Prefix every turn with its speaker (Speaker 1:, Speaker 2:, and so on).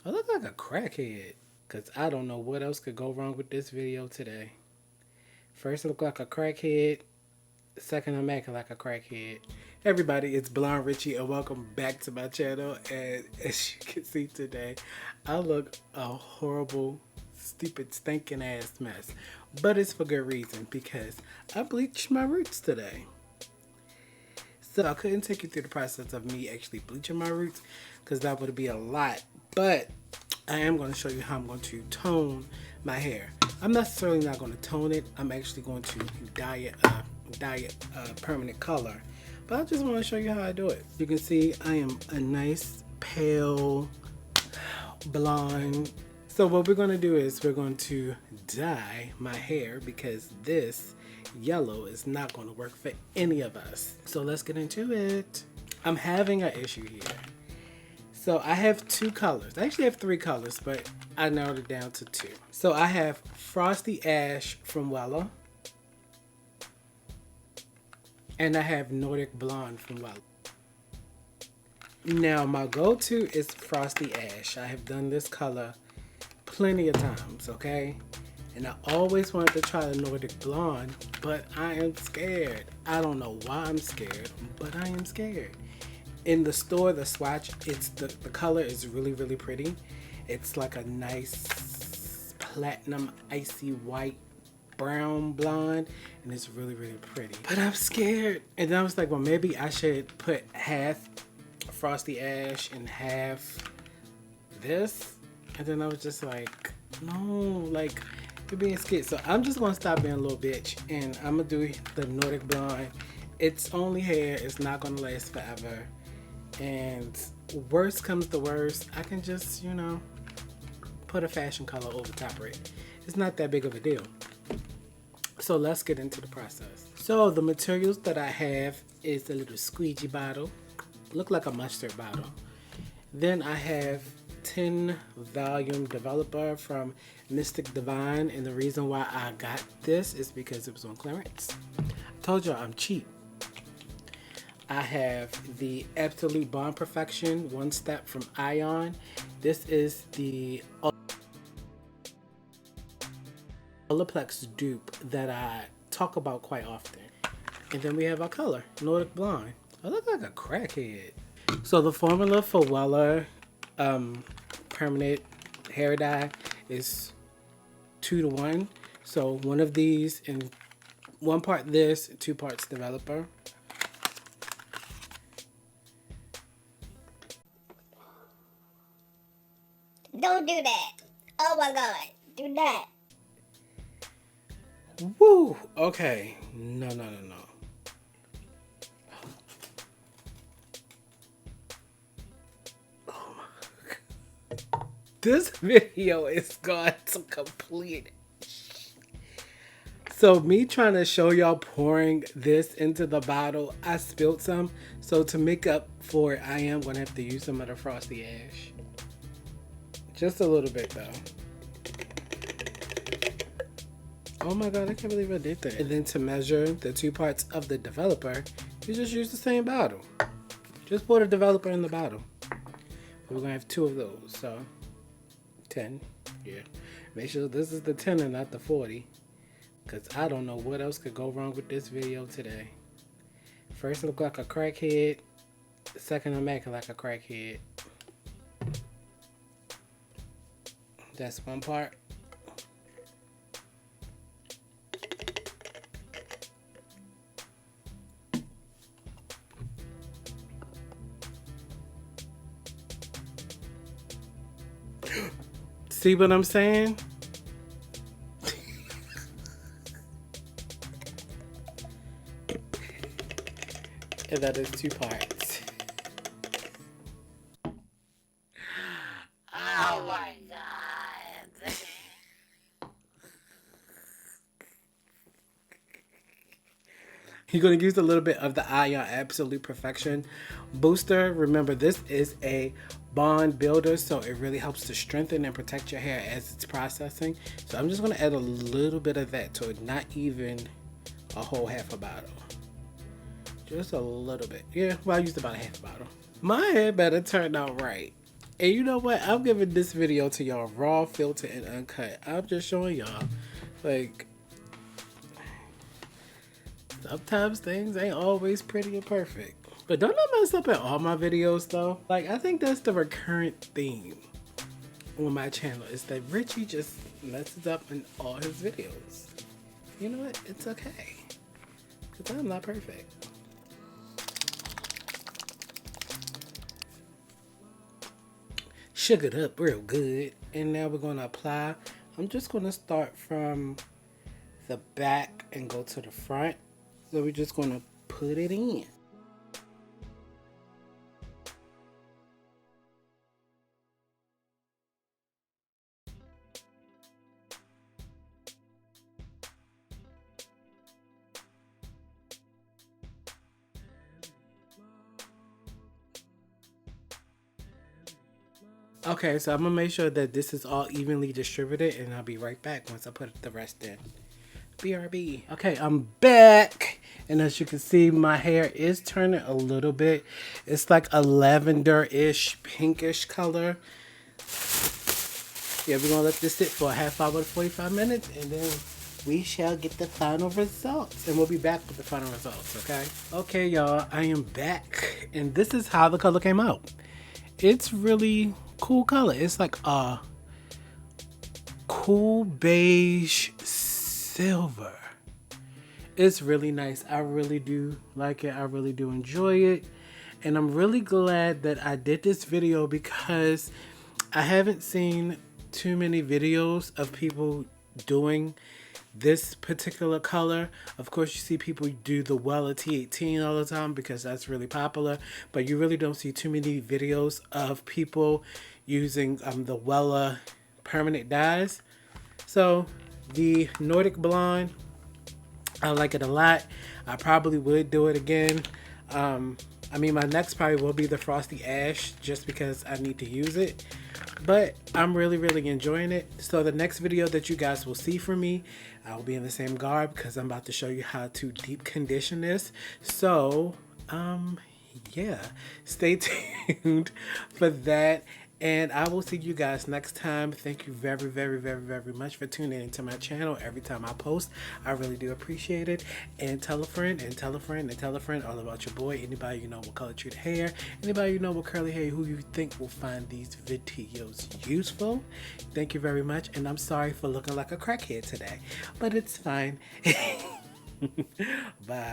Speaker 1: I look like a crackhead. Because I don't know what else could go wrong with this video today. First, I look like a crackhead. Second, I'm acting like a crackhead. Everybody, it's Blonde Richie, and welcome back to my channel. And as you can see today, I look a horrible, stupid, stinking ass mess. But it's for good reason, because I bleached my roots today. So I couldn't take you through the process of me actually bleaching my roots, because that would be a lot. But I am going to show you how I'm going to tone my hair. I'm necessarily not going to tone it. I'm actually going to dye it a permanent color. But I just want to show you how I do it. You can see I am a nice pale blonde. So what we're going to do is we're going to dye my hair, because this yellow is not going to work for any of us. So let's get into it. I'm having an issue here. So I have two colors. I actually have three colors, but I narrowed it down to two. So I have Frosty Ash from Wella. And I have Nordic Blonde from Wella. Now my go-to is Frosty Ash. I have done this color plenty of times, okay? And I always wanted to try the Nordic Blonde, but I am scared. I don't know why I'm scared, but I am scared. In the store, the swatch, the color is really, really pretty. It's like a nice platinum, icy white, brown blonde, and it's really, really pretty. But I'm scared. And then I was like, well, maybe I should put half Frosty Ash and half this. And then I was just like, no, like, you're being scared. So I'm just gonna stop being a little bitch, and I'm gonna do the Nordic Blonde. It's only hair, it's not gonna last forever. And worst comes to worst, I can just, you know, put a fashion color over top of it. It's not that big of a deal. So let's get into the process. So the materials that I have is a little squeegee bottle. Look like a mustard bottle. Then I have 10 volume developer from Mystic Divine, and the reason why I got this is because it was on clearance. I told y'all I'm cheap. I have the Absolute Bond Perfection One Step from Ion. This is the Olaplex dupe that I talk about quite often. And then we have our color, Nordic Blonde. I look like a crackhead. So the formula for Wella permanent hair dye is 2-to-1. So one of these and 1 part this, 2 parts developer.
Speaker 2: Don't do that. Oh my God. Do not.
Speaker 1: Woo! Okay. No. Oh my. This video is going to complete. So me trying to show y'all pouring this into the bottle, I spilled some. So to make up for it, I am going to have to use some of the Frosty Ash. Just a little bit though. Oh my God, I can't believe I did that. And then to measure the 2 parts of the developer, you just use the same bottle. Just pour the developer in the bottle. We're gonna have 2 of those, so 10, yeah. Make sure this is the 10 and not the 40, because I don't know what else could go wrong with this video today. First, I look like a crackhead. Second, I'm acting like a crackhead. That's 1 part. See what I'm saying? And that is 2 parts.
Speaker 2: Oh my God.
Speaker 1: You're going to use a little bit of the Ion Absolute Perfection Booster. Remember, this is a bond builder, so it really helps to strengthen and protect your hair as it's processing. So I'm just going to add a little bit of that to it, not even a whole half a bottle. Just a little bit. Yeah, well, I used about a half a bottle. My hair better turn out right. And you know what? I'm giving this video to y'all raw, filter, and uncut. I'm just showing y'all, like, sometimes things ain't always pretty and perfect. But don't I mess up in all my videos though? Like, I think that's the recurrent theme on my channel is that Richie just messes up in all his videos. You know what? It's okay. Because I'm not perfect. Sugared up real good. And now we're going to apply. I'm just going to start from the back and go to the front. So we're just going to put it in. Okay, so I'm gonna make sure that this is all evenly distributed and I'll be right back once I put the rest in. BRB. Okay, I'm back. And as you can see, my hair is turning a little bit. It's like a lavender-ish, pinkish color. Yeah, we're gonna let this sit for a half hour to 45 minutes and then we shall get the final results. And we'll be back with the final results, okay? Okay, y'all, I am back. And this is how the color came out. It's really cool color. It's like a cool beige silver. It's really nice. I really do like it. I really do enjoy it. And I'm really glad that I did this video because I haven't seen too many videos of people doing this particular color. Of course, you see people do the Wella T18 all the time because that's really popular, but you really don't see too many videos of people using the Wella permanent dyes. So the Nordic Blonde, I like it a lot. I probably would do it again. I mean, my next probably will be the Frosty Ash just because I need to use it. But I'm really, really enjoying it. So the next video that you guys will see from me, I will be in the same garb because I'm about to show you how to deep condition this. So, yeah, stay tuned for that. And I will see you guys next time. Thank you very, very, very, very much for tuning into my channel every time I post. I really do appreciate it. And tell a friend, and tell a friend, and tell a friend all about your boy. Anybody you know with color treated hair. Anybody you know with curly hair who you think will find these videos useful. Thank you very much. And I'm sorry for looking like a crackhead today. But it's fine. Bye.